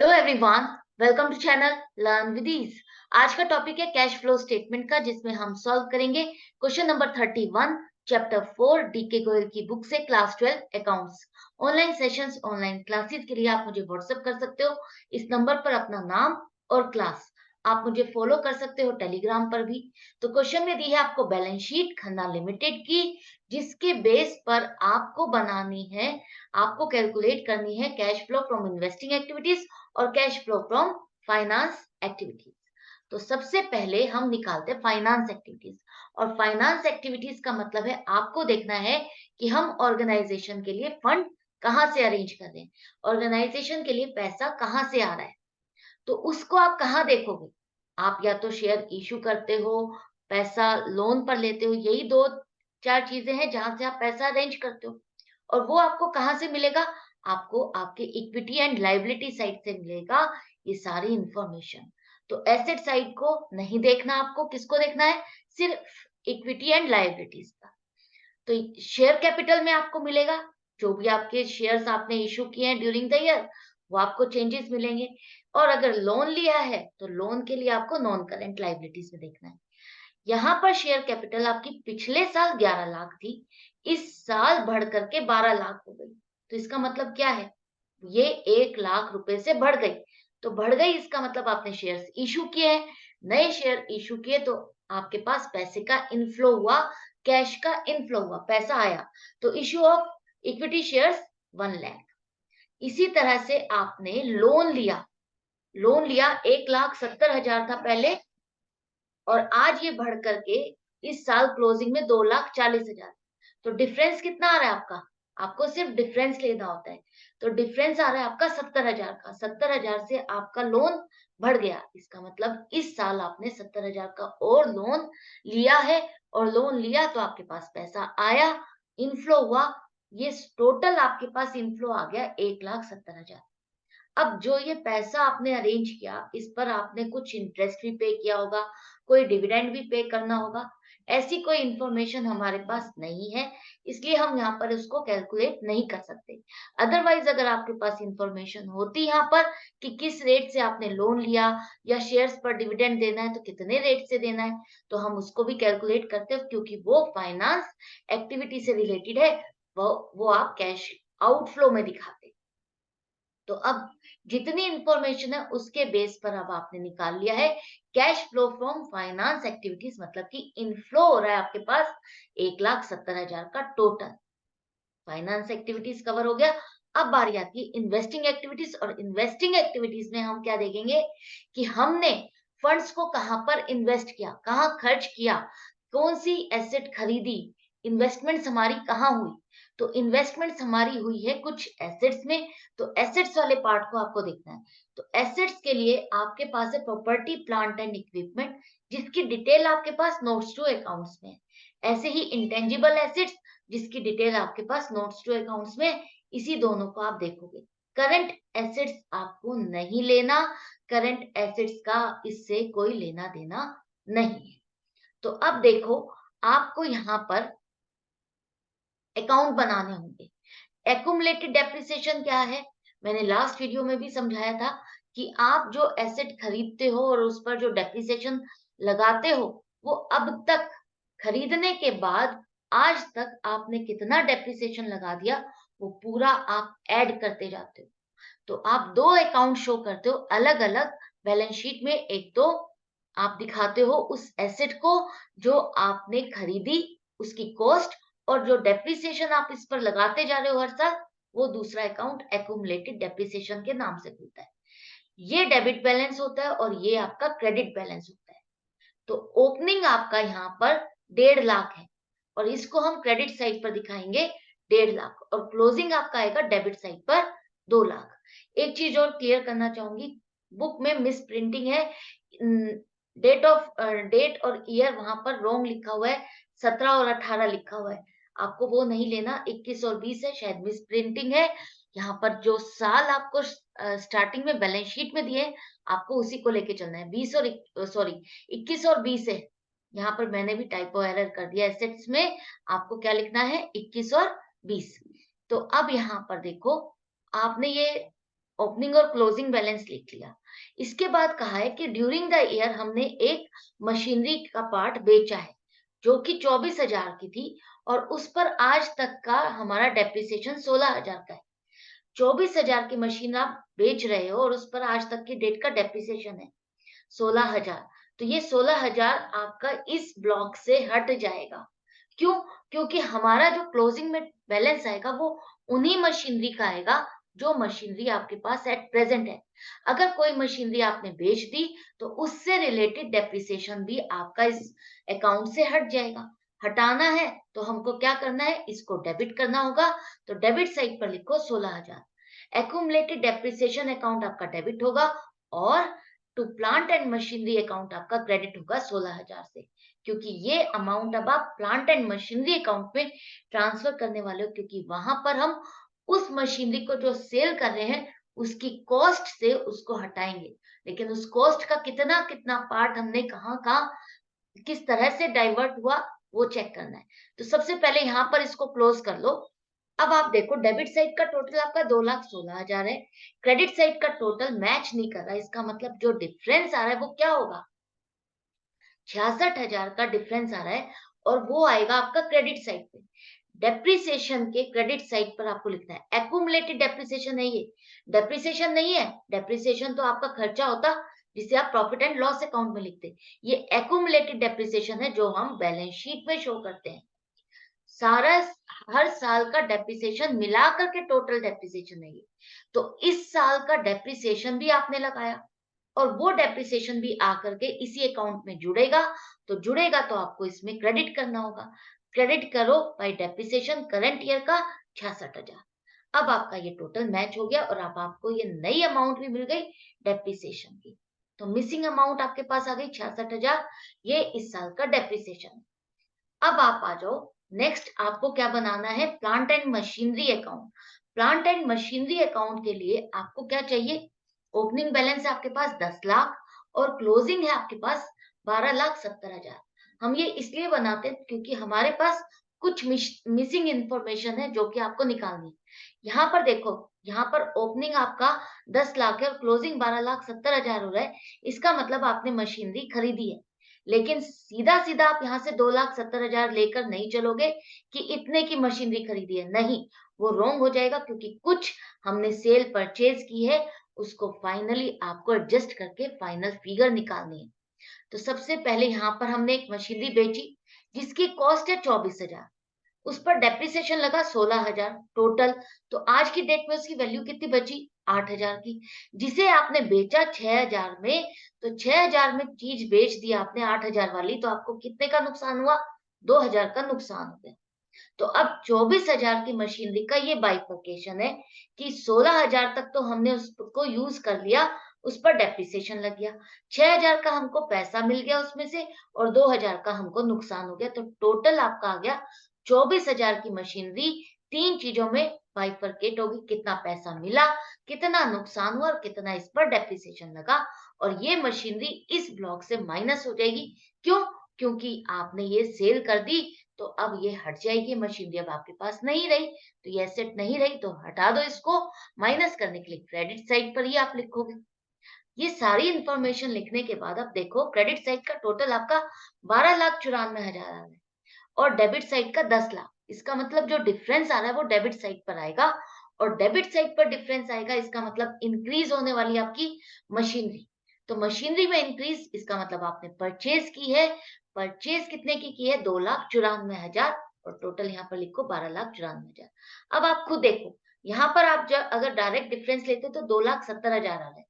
Hello everyone, welcome to channel learn with ease. आज का topic है कैश फ्लो स्टेटमेंट का, जिसमें हम सॉल्व करेंगे question number 31 chapter 4 DK Goyal की बुक से, class 12 accounts. Online sessions, online classes के लिए आप मुझे व्हाट्सएप कर सकते हो इस नंबर पर अपना नाम और क्लास। आप मुझे फॉलो कर सकते हो टेलीग्राम पर भी। तो क्वेश्चन में दी है आपको बैलेंस शीट खन्ना लिमिटेड की, जिसके बेस पर आपको बनानी है, आपको कैलकुलेट करनी है cash flow from investing activities और cash flow from finance activities. तो सबसे पहले हम निकालते हैं फाइनेंस एक्टिविटीज। और फाइनेंस एक्टिविटीज का मतलब है आपको देखना है कि हम ऑर्गेनाइजेशन के लिए फंड कहाँ से अरेंज कर रहे हैं, ऑर्गेनाइजेशन के लिए पैसा कहाँ से आ रहा है। तो उसको आप कहाँ देखोगे? आप या तो शेयर इशू करते हो, पैसा लोन पर लेते हो, यही दो चार चीजें हैं जहां से आप पैसा अरेंज करते हो। और वो आपको कहाँ से मिलेगा? आपको आपके इक्विटी एंड लायबिलिटी साइड से मिलेगा ये सारी इंफॉर्मेशन। तो एसेट साइड को नहीं देखना, आपको किसको देखना है? सिर्फ इक्विटी एंड लायबिलिटीज का। तो शेयर कैपिटल में आपको मिलेगा जो भी आपके शेयर्स आपने इशू किए हैं ड्यूरिंग द ईयर, वो आपको चेंजेस मिलेंगे। और अगर लोन लिया है तो लोन के लिए आपको नॉन करेंट लायबिलिटीज में देखना है। यहाँ पर शेयर कैपिटल आपकी पिछले साल 11 लाख थी, इस साल बढ़ करके 12 लाख हो गई। तो इसका मतलब क्या है? ये 1 लाख रुपए से बढ़ गई। तो बढ़ गई इसका मतलब आपने शेयर्स इशू किए हैं, नए शेयर इशू किए, तो आपके पास पैसे का इनफ्लो हुआ, कैश का इनफ्लो हुआ, पैसा आया। तो issue of equity shares 1 lakh. इसी तरह से आपने लोन लिया, लोन लिया 1,70,000 था पहले, और आज ये बढ़ करके इस साल क्लोजिंग में 2,40,000। तो डिफरेंस कितना आ रहा है आपका? आपको सिर्फ डिफरेंस लेना होता है। तो डिफरेंस आ रहा है आपका 70,000 का। 70,000 से आपका लोन बढ़ गया, इसका मतलब इस साल आपने 70,000 का और लोन लिया है। और लोन लिया तो आपके पास पैसा आया, इनफ्लो हुआ। ये टोटल आपके पास इनफ्लो आ गया 1,70,000। अब जो ये पैसा आपने अरेंज किया, इस पर आपने कुछ इंटरेस्ट भी पे किया होगा, कोई डिविडेंड भी पे करना होगा। ऐसी कोई इंफॉर्मेशन हमारे पास नहीं है, इसलिए हम यहाँ पर उसको कैलकुलेट नहीं कर सकते। अदरवाइज अगर आपके पास इंफॉर्मेशन होती यहाँ पर कि किस रेट से आपने लोन लिया या शेयर्स पर डिविडेंड देना है तो कितने रेट से देना है, तो हम उसको भी कैलकुलेट करते हैं, क्योंकि वो फाइनेंस एक्टिविटी से रिलेटेड है। वो आप कैश आउटफ्लो में दिखाते हैं। तो अब जितनी इंफॉर्मेशन है उसके बेस पर अब आपने निकाल लिया है cash flow from finance activities, मतलब कि इनफ्लो हो रहा है आपके पास 1,70,000 का टोटल। फाइनेंस एक्टिविटीज कवर हो गया। अब बारी आती है इन्वेस्टिंग एक्टिविटीज। और इन्वेस्टिंग एक्टिविटीज में हम क्या देखेंगे कि हमने फंड्स को कहां पर इन्वेस्ट किया, कहां खर्च किया, कौन सी एसेट खरीदी, इन्वेस्टमेंट्स हमारी कहाँ हुई। तो इन्वेस्टमेंट्स हमारी हुई है कुछ एसेट्स में। तो एसेट्स वाले पार्ट को आपको देखना है। तो एसेट्स के लिए आपके पास है प्रॉपर्टी प्लांट एंड इक्विपमेंट, जिसकी डिटेल आपके पास नोट्स टू अकाउंट्स में है। ऐसे ही इंटेंजिबल एसेट्स, जिसकी डिटेल आपके पास नोट्स टू अकाउंट्स में। इसी दोनों को आप देखोगे। करंट एसेट्स आपको नहीं लेना, करंट एसेट्स का इससे कोई लेना देना नहीं है। तो अब देखो, आपको यहाँ पर अकाउंट बनाने होंगे। एक्यूमुलेटेड डेप्रिसिएशन क्या है? मैंने लास्ट वीडियो में भी समझाया था कि आप जो एसेट खरीदते हो और उस पर जो डेप्रिसिएशन लगाते हो, वो अब तक खरीदने के बाद आज तक आपने कितना डेप्रिसिएशन लगा दिया, वो पूरा आप ऐड करते जाते हो। तो आप दो अकाउंट शो करते हो अलग अलग बैलेंस शीट में। एक तो आप दिखाते हो उस एसेट को जो आपने खरीदी, उसकी कॉस्ट, और जो डेप्रिसिएशन आप इस पर लगाते जा रहे हो हर साल, वो दूसरा अकाउंट एक्यूमुलेटेड डेप्रिसिएशन के नाम से खुलता है। ये डेबिट बैलेंस होता है और ये आपका क्रेडिट बैलेंस होता है। तो ओपनिंग आपका यहाँ पर 1.5 लाख है, और इसको हम क्रेडिट साइड पर दिखाएंगे 1.5 लाख, और क्लोजिंग आपका आएगा डेबिट साइड पर 2 लाख। एक चीज और क्लियर करना चाहूंगी, बुक में मिस प्रिंटिंग है। डेट और ईयर वहां पर रॉन्ग लिखा हुआ है, 17 और 18 लिखा हुआ है। आपको वो नहीं लेना, 21 और 20 है, शायद मिस प्रिंटिंग है। यहाँ पर जो साल आपको स्टार्टिंग में बैलेंस शीट में दिए, आपको उसी को लेके चलना है। 20 और सॉरी 21 और 20 है। यहाँ पर मैंने भी टाइपो एरर कर दिया, एसेट्स में आपको क्या लिखना है, 21 और 20। तो अब यहाँ पर देखो, आपने ये ओपनिंग और क्लोजिंग बैलेंस लिख लिया। इसके बाद कहा है कि ड्यूरिंग द ईयर हमने एक मशीनरी का पार्ट बेचा है जो कि 24,000 की थी और उस पर आज तक का हमारा डेप्रिसिएशन 16,000 का है। 24,000 की मशीन आप बेच रहे हो और उस पर आज तक की डेट का डेप्रिसिएशन है 16,000। तो ये 16,000 आपका इस ब्लॉक से हट जाएगा। क्यों? क्योंकि हमारा जो क्लोजिंग में बैलेंस आएगा वो उन्हीं मशीनरी का आएगा जो मशीनरी आपके पास एट प्रेजेंट है। अगर कोई मशीनरी आपने बेच दी तो उससे रिलेटेड डेप्रिसिएशन भी आपका इस अकाउंट से हट जाएगा। हटाना है तो हमको क्या करना है, इसको डेबिट करना होगा। तो डेबिट साइड पर लिखो 16,000। एक्यूमुलेटेड डेप्रिसिएशन अकाउंट आपका डेबिट होगा और to plant and machinery account आपका क्रेडिट होगा 16,000 से, क्योंकि ये अमाउंट अब आप प्लांट एंड मशीनरी अकाउंट में ट्रांसफर करने वाले हो, क्योंकि वहां पर हम उस मशीनरी को जो सेल कर रहे हैं उसकी कॉस्ट से उसको हटाएंगे। लेकिन उस कॉस्ट का कितना कितना पार्ट हमने कहाँ कहाँ किस तरह से डाइवर्ट हुआ वो चेक करना है। तो सबसे पहले यहाँ पर इसको क्लोज कर लो। अब आप देखो डेबिट साइड का टोटल आपका 2,16,000 है, क्रेडिट साइड का टोटल मैच नहीं कर रहा, इसका मतलब जो डिफरेंस आ रहा है वो क्या होगा, 66,000 का डिफरेंस आ रहा है और वो आएगा आपका क्रेडिट साइड पे। डेप्रिसिएशन के क्रेडिट साइड पर आपको लिखना है। एक्यूमुलेटेड डेप्रिसिएशन है ये, डेप्रिसिएशन नहीं है। डेप्रिसिएशन तो आपका खर्चा होता जिसे आप प्रॉफिट एंड लॉस अकाउंट में लिखते। ये एक्यूमुलेटेड डेप्रिसिएशन है जो हम बैलेंस शीट में शो करते हैं। सारा हर साल का डेप्रिसिएशन मिलाकर के टोटल डेप्रिसिएशन है ये। तो इस साल का डेप्रिसिएशन भी आपने लगाया और वो डेप्रिसिएशन भी आकर के इसी अकाउंट में जुड़ेगा। तो जुड़ेगा तो आपको इसमें क्रेडिट करना होगा। क्रेडिट करो बाय डेप्रिसिएशन करंट ईयर का 66,000। अब आपका ये टोटल मैच हो गया और अब आपको ये नई अमाउंट भी मिल गई डेप्रिसिएशन की। तो मिसिंग अमाउंट आपके पास आ गई 66,000, ये इस साल का डेप्रिसिएशन है। अब आप आ जाओ, नेक्स्ट आपको क्या बनाना है, plant and machinery account. Plant and machinery account के लिए आपको क्या चाहिए, ओपनिंग बैलेंस है आपके पास 10 लाख और क्लोजिंग है आपके पास 12,70,000। हम ये इसलिए बनाते हैं क्योंकि हमारे पास कुछ मिसिंग इंफॉर्मेशन है जो कि आपको निकालनी है। यहाँ पर देखो, यहाँ पर ओपनिंग आपका 10 लाख है और क्लोजिंग 12,70,000 हो रहा है। इसका मतलब आपने मशीनरी खरीदी है। लेकिन सीधा सीधा आप यहाँ से 2,70,000 लेकर नहीं चलोगे कि इतने की मशीनरी खरीदी है, नहीं, वो रॉन्ग हो जाएगा क्योंकि कुछ हमने सेल परचेज की है, उसको फाइनली आपको एडजस्ट करके फाइनल फिगर निकालनी है। तो सबसे पहले यहाँ पर हमने एक मशीनरी बेची जिसकी कॉस्ट है 24,000, उस पर डेप्रिसिएशन लगा 16,000 टोटल। तो आज की डेट में उसकी वैल्यू कितनी बची, 8,000 की, जिसे आपने बेचा 6,000 में। तो 6,000 में चीज बेच दी आपने 8,000 वाली, तो आपको कितने का नुकसान हुआ, 2,000 का नुकसान हो गया। तो अब 24,000 की मशीनरी का ये बाइफरकेशन है कि 16,000 तक तो हमने उसको यूज कर लिया, उस पर डेप्रिसिएशन लग गया, 6,000 का हमको पैसा मिल गया उसमें से और 2,000 का हमको नुकसान हो गया। तो टोटल आपका आ गया 24,000 की मशीनरी। तीन चीजों में बाइफरकेट होगी, कितना पैसा मिला, कितना नुकसान हुआ और कितना इस पर डेप्रिसिएशन लगा। और ये मशीनरी इस ब्लॉक से माइनस हो जाएगी। क्यों? क्योंकि आपने ये सेल कर दी, तो अब ये हट जाएगी मशीनरी, अब आपके पास नहीं रही। तो ये एसेट नहीं रही तो हटा दो इसको। माइनस करने के लिए क्रेडिट साइड पर ही आप लिखोगे। ये सारी इंफॉर्मेशन लिखने के बाद अब देखो क्रेडिट साइड का टोटल आपका 12,94,000 आ रहा है और डेबिट साइड का 10 लाख। इसका मतलब जो डिफरेंस आ रहा है वो डेबिट साइड पर आएगा और डेबिट साइड पर डिफरेंस आएगा, इसका मतलब इंक्रीज होने वाली आपकी मशीनरी। तो मशीनरी में इंक्रीज, इसका मतलब आपने परचेज की है। परचेज कितने की है, 2,94,000 और टोटल यहाँ पर लिखो 12,94,000। अब आप खुद देखो, यहाँ पर आप जब अगर डायरेक्ट डिफरेंस लेते तो 2,70,000 आ रहा है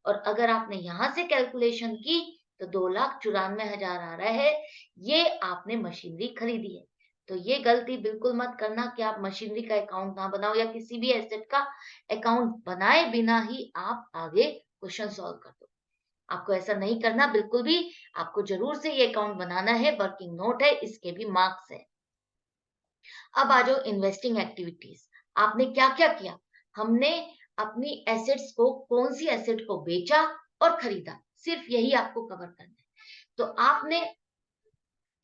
और अगर आपने यहाँ से कैलकुलेशन की तो 2,94,000 आ रहा है। ये आपने मशीनरी खरीदी है। तो ये गलती बिल्कुल मत करना कि आप मशीनरी का अकाउंट ना बनाओ या किसी भी एसेट का अकाउंट बनाए बिना ही आप आगे क्वेश्चन सॉल्व कर दो। आपको ऐसा नहीं करना बिल्कुल भी। आपको जरूर से ये अकाउंट बनाना है, वर्किंग नोट है, इसके भी मार्क्स है। अब आ जाओ इन्वेस्टिंग एक्टिविटीज। आपने क्या क्या किया, हमने अपनी एसेट्स को, कौन सी एसेट को बेचा और खरीदा, सिर्फ यही आपको कवर करना है। तो आपने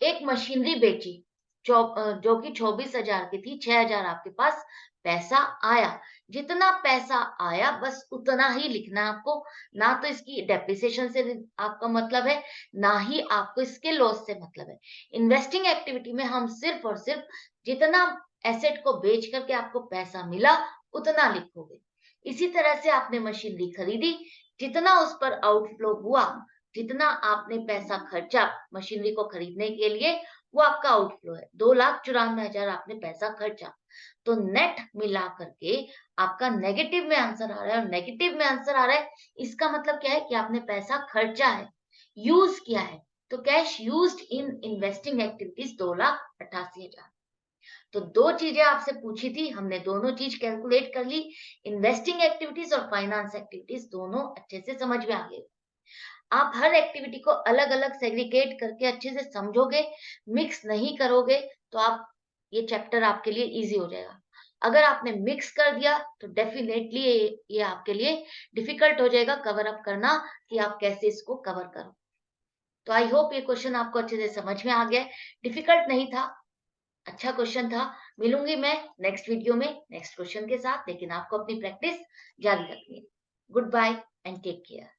एक मशीनरी बेची जो कि 24,000 की थी, 6,000 आपके पास पैसा आया, जितना पैसा आया बस उतना ही लिखना है आपको, ना तो इसकी डेप्रिसिएशन से आपका मतलब है, ना ही आपको इसके लॉस से मतलब है। इन्वेस्टिंग एक्टिविटी में हम सिर्फ और सिर्फ जितना एसेट को बेच करके आपको पैसा मिला उतना लिखोगे। इसी तरह से आपने मशीनरी खरीदी, जितना उस पर आउटफ्लो हुआ, जितना आपने पैसा खर्चा मशीनरी को खरीदने के लिए, वो आपका आउटफ्लो है। 2,94,000 आपने पैसा खर्चा। तो नेट मिला करके आपका नेगेटिव में आंसर आ रहा है, और नेगेटिव में आंसर आ रहा है इसका मतलब क्या है कि आपने पैसा खर्चा है, यूज किया है। तो cash used in investing activities 2,88,000। तो दो चीजें आपसे पूछी थी, हमने दोनों चीज कैलकुलेट कर ली। इन्वेस्टिंग एक्टिविटीज और फाइनेंस एक्टिविटीज दोनों अच्छे से समझ में आ गए। आप हर एक्टिविटी को अलग अलग सेग्रीगेट करके अच्छे से समझोगे, मिक्स नहीं करोगे, तो आप ये चैप्टर आपके लिए इजी हो जाएगा। अगर आपने मिक्स कर दिया तो डेफिनेटली ये आपके लिए डिफिकल्ट हो जाएगा कवर अप करना, कि आप कैसे इसको कवर करो। तो आई होप ये क्वेश्चन आपको अच्छे से समझ में आ गया, डिफिकल्ट नहीं था, अच्छा क्वेश्चन था। मिलूंगी मैं नेक्स्ट वीडियो में नेक्स्ट क्वेश्चन के साथ, लेकिन आपको अपनी प्रैक्टिस जारी रखनी है। Goodbye and take care.